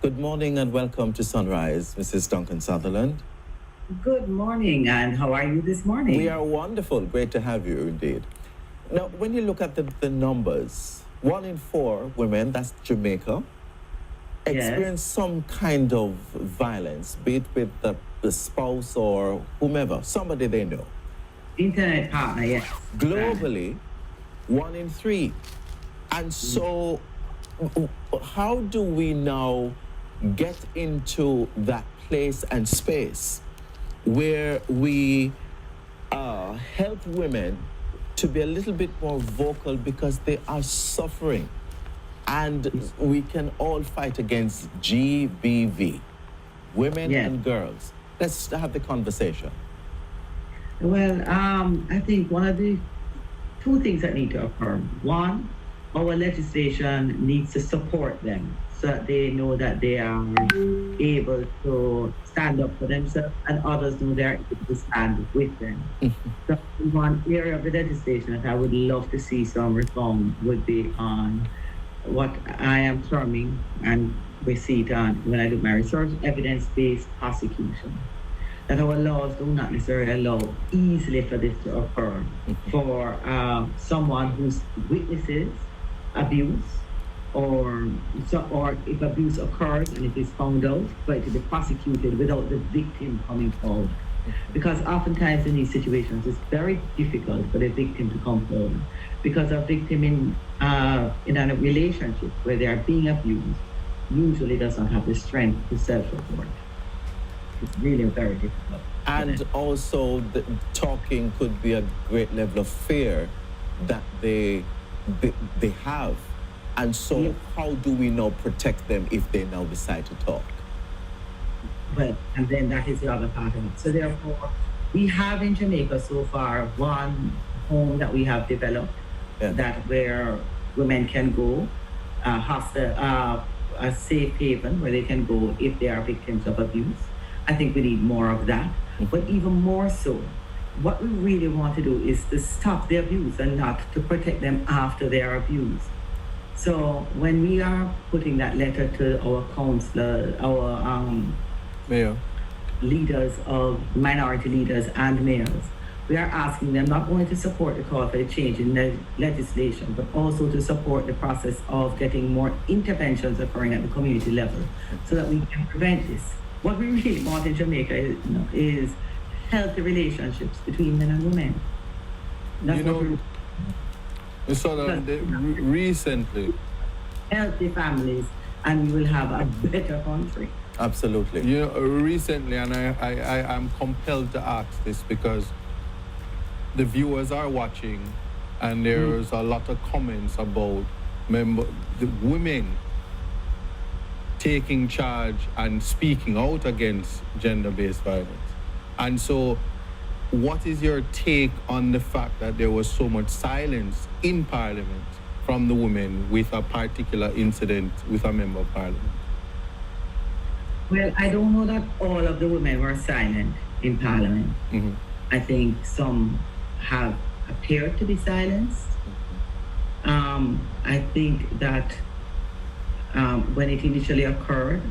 Good morning and welcome to Sunrise, Mrs. Duncan Sutherland. Good morning, and how are you this morning? We are wonderful. Great to have you indeed. Now, when you look at the numbers, 1 in 4 women, that's Jamaica, experience some kind of violence, be it with the spouse or whomever, somebody they know. Internet partner, yes. Globally, 1 in 3. And so, how do we now get into that place and space where we help women to be a little bit more vocal because they are suffering, and we can all fight against GBV, women and girls? Let's have the conversation. Well, I think one of the 2 things that need to occur. One, our legislation needs to support them so that they know that they are able to stand up for themselves, and others know they're able to stand with them. So one area of the legislation that I would love to see some reform would be on what I am terming, and we see it on when I do my research, evidence-based prosecution. That our laws do not necessarily allow easily for this to occur for someone who witnesses abuse, or if abuse occurs and it is found out, for it to be prosecuted without the victim coming forward. Because oftentimes in these situations, it's very difficult for the victim to come forward, because a victim in a relationship where they are being abused usually does not have the strength to self-report. It's really very difficult. And also, the talking could be a great level of fear that they have. And so how do we now protect them if they now decide to talk? Well, and then that is the other part of it. So therefore, we have in Jamaica so far one home that we have developed that where women can go, a safe haven where they can go if they are victims of abuse. I think we need more of that. But even more so, what we really want to do is to stop the abuse and not to protect them after they are abused. So when we are putting that letter to our counselor, our mayor, leaders of minority leaders and mayors, we are asking them not only to support the call for a change in legislation, but also to support the process of getting more interventions occurring at the community level so that we can prevent this. What we really want in Jamaica is healthy relationships between men and women. That's we saw that recently. Healthy families, and we will have a better country. Absolutely. Recently, and I'm compelled to ask this because the viewers are watching, and there's a lot of comments about the women taking charge and speaking out against gender-based violence. And so, what is your take on the fact that there was so much silence in Parliament from the women with a particular incident with a member of Parliament? Well, I don't know that all of the women were silent in Parliament. I think some have appeared to be silenced. I think that when it initially occurred,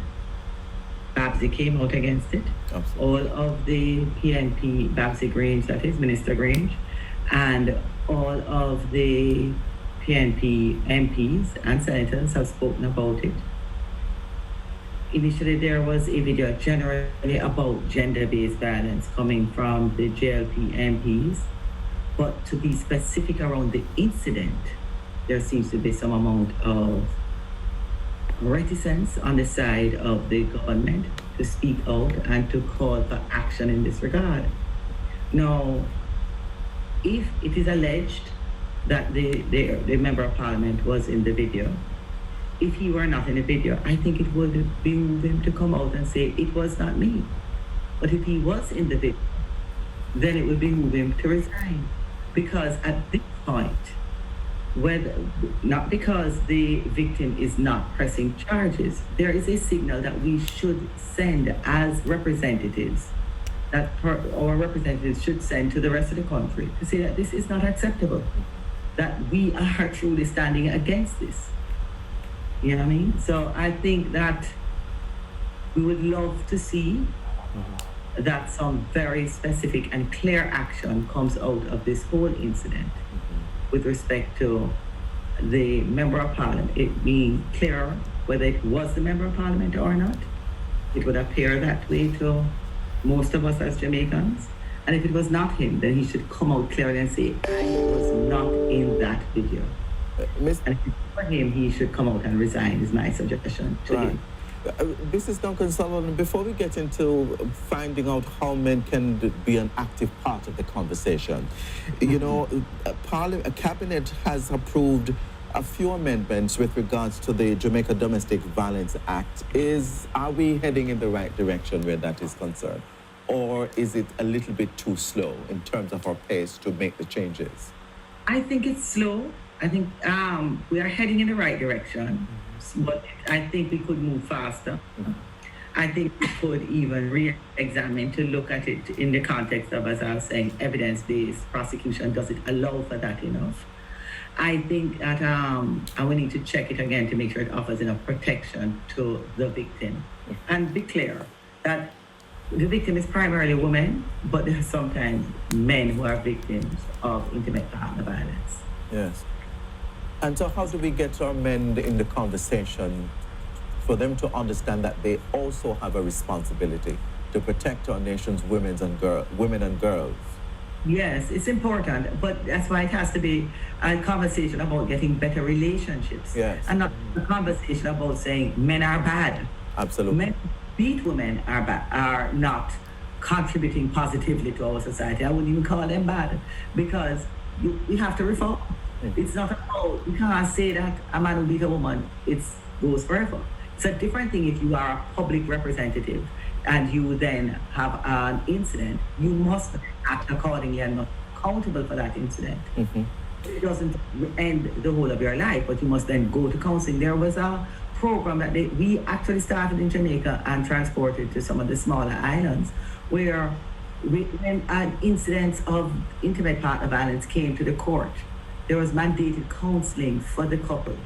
Babsy came out against it. Absolutely. All of the PNP, Babsy Grange, that is Minister Grange, and all of the PNP MPs and senators have spoken about it. Initially, there was a video generally about gender-based violence coming from the JLP MPs, but to be specific around the incident, there seems to be some amount of reticence on the side of the government to speak out and to call for action in this regard. Now, if it is alleged that the member of parliament was in the video, if he were not in the video, I think it would behoove him to come out and say, it was not me. But if he was in the video, then it would behoove him to resign. Because at this point, not because the victim is not pressing charges, there is a signal that we should send as representatives, that our representatives should send to the rest of the country to say that this is not acceptable, that we are truly standing against this. You know what I mean? So I think that We would love to see that some very specific and clear action comes out of this whole incident with respect to the member of parliament. It being clear whether it was the member of parliament or not. It would appear that way to most of us as Jamaicans. And if it was not him, then he should come out clearly and say, I was not in that video. And if it was him, he should come out and resign, is my suggestion to him. Mrs. Duncan Sutherland, before we get into finding out how men can be an active part of the conversation, you know, a cabinet has approved a few amendments with regards to the Jamaica Domestic Violence Act. Are we heading in the right direction where that is concerned? Or is it a little bit too slow in terms of our pace to make the changes? I think it's slow. I think we are heading in the right direction, but I think we could move faster. I think we could even re-examine to look at it in the context of, as I was saying, evidence-based prosecution. Does it allow for that enough? I think that we need to check it again to make sure it offers enough protection to the victim. And be clear that the victim is primarily women, but there are sometimes men who are victims of intimate partner violence. Yes. And so how do we get our men in the conversation for them to understand that they also have a responsibility to protect our nation's women and girls? Yes, it's important, but that's why it has to be a conversation about getting better relationships. Yes. And not a conversation about saying men are bad. Absolutely. Men who beat women are not contributing positively to our society. I wouldn't even call them bad, because we have to reform. It's not about, you can't say that a man who beat a woman, it goes forever. It's a different thing if you are a public representative and you then have an incident. You must act accordingly and not accountable for that incident. It doesn't end the whole of your life, but you must then go to counseling. There was a program that we actually started in Jamaica and transported to some of the smaller islands, where when an incident of intimate partner violence came to the court, there was mandated counseling for the couple,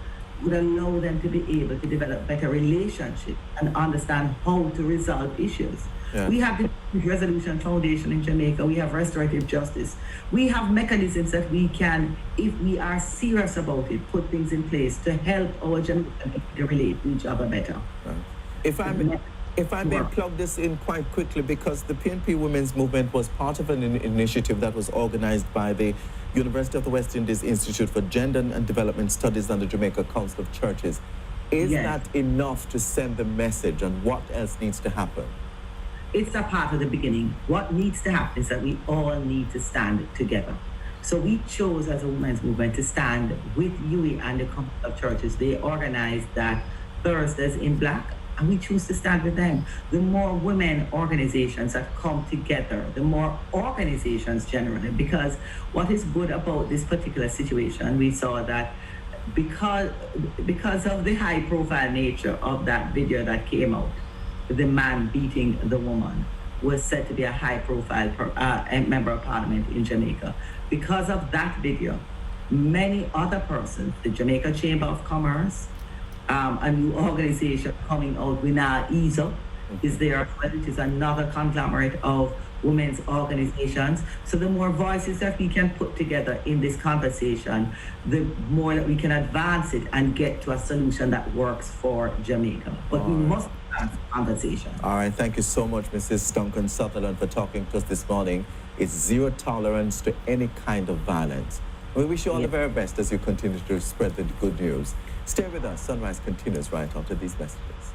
would allow them to be able to develop better relationships and understand how to resolve issues. Yeah. We have the Resolution Foundation in Jamaica. We have restorative justice. We have mechanisms that we can, if we are serious about it, put things in place to help our Jamaicans to relate to each other better. Right. If I may plug this in quite quickly, because the PNP Women's Movement was part of an initiative that was organized by the University of the West Indies Institute for Gender and Development Studies and the Jamaica Council of Churches. Is that enough to send the message, and what else needs to happen? It's a part of the beginning. What needs to happen is that we all need to stand together. So we chose as a women's movement to stand with UE and the Council of Churches. They organized that Thursdays in Black, and we choose to stand with them. The more women organizations that come together, the more organizations generally, because what is good about this particular situation, we saw that because of the high profile nature of that video that came out, the man beating the woman was said to be a high profile member of parliament in Jamaica. Because of that video, many other persons, the Jamaica Chamber of Commerce, a new organization coming out, We Now Ease Up, is there. It is another conglomerate of women's organizations. So the more voices that we can put together in this conversation, the more that we can advance it and get to a solution that works for Jamaica. But we must have a conversation. All right, thank you so much, Mrs. Duncan Sutherland, for talking to us this morning. It's zero tolerance to any kind of violence. We wish you all the very best as you continue to spread the good news. Stay with us. Sunrise continues right after these messages.